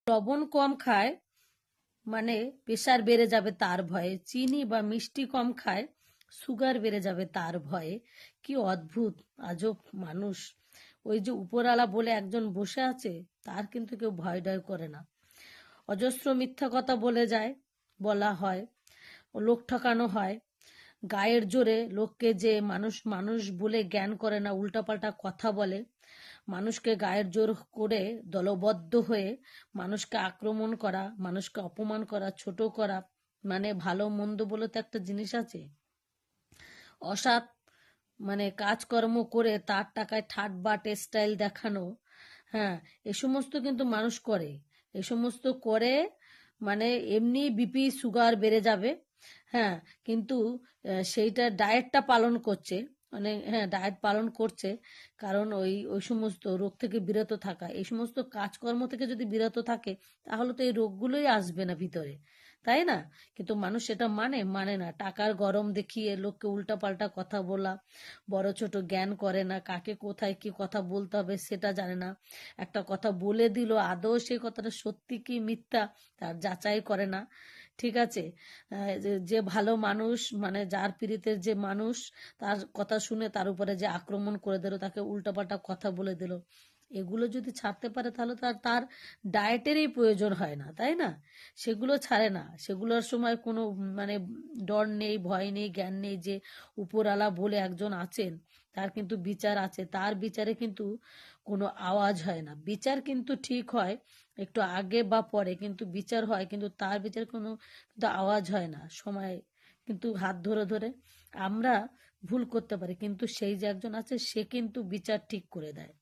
লবণ কম খায় মানে প্রেশার বেড়ে যাবে তার ভয়ে, চিনি বা মিষ্টি কম খায় সুগার বেড়ে যাবে তার ভয়ে। কি অদ্ভুত আজব মানুষ! ওই যে উপরওয়ালা বলে একজন বসে আছে, তার কিন্তু কেউ ভয় ডয় করে না। অজস্র মিথ্যা কথা বলে যায়, বলা হয়, লোক ঠকানো হয়, গায়ের জোরে লোককে যে মানুষ মানুষ বলে জ্ঞান করে না, উল্টাপাল্টা কথা বলে, মানুষকে গায়ের জোর করে দলবদ্ধ হয়ে মানুষকে আক্রমণ করা, মানুষকে অপমান করা, ছোট করা। মানে ভালো মন্দ বলে তো একটা জিনিস আছে। অসৎ মানে কাজকর্ম করে তার টাকায় ঠাট বাট স্টাইল দেখানো, হ্যাঁ, এ সমস্ত কিন্তু মানুষ করে। এ সমস্ত করে মানে এমনি বিপি সুগার বেড়ে যাবে, হ্যাঁ, কিন্তু সেইটা ডায়েটটা পালন করছে, মানে হ্যাঁ ডায়েট পালন করছে, কারণ ওই ওই সমস্ত রোগ থেকে বিরত থাকা, এই সমস্ত কাজকর্ম থেকে যদি বিরত থাকে তাহলে তো এই রোগগুলোই আসবে না ভিতরে, তাই না? কিন্তু মানুষ সেটা মানে না, টাকার গরম দেখিয়ে লোককে উল্টাপাল্টা কথা বলা, বড় ছোট জ্ঞান করে না, কাকে কোথায় কি কথা বলতে হবে সেটা জানে না, একটা কথা বলে দিল আদৌ সেই কথাটা সত্যি কি মিথ্যা তার যাচাই করে না। ঠিক আছে, যে ভালো মানুষ মানে যার পীড়িতের যে মানুষ, তার কথা শুনে তার উপরে যে আক্রমণ করে দিল, তাকে উল্টাপাল্টা কথা বলে দিল, এগুলো যদি ছাড়তে পারে তাহলে তার তার ডায়েটেরই প্রয়োজন হয় না, তাই না? সেগুলো ছাড়ে না, সেগুলোর সময় কোনো মানে ডর নেই, ভয় নেই, জ্ঞান নেই যে উপরওয়ালা বলে একজন আছেন, তার কিন্তু বিচার আছে, তার বিচারে কিন্তু কোনো আওয়াজ হয় না। বিচার কিন্তু ঠিক হয় একটু আগে বা পরে, কিন্তু বিচার হয়, কিন্তু তার বিচার কোনো কিন্তু আওয়াজ হয় না সময়, কিন্তু হাত ধরে ধরে আমরা ভুল করতে পারি, কিন্তু সেই যে একজন আছে সে কিন্তু বিচার ঠিক করে দেয়।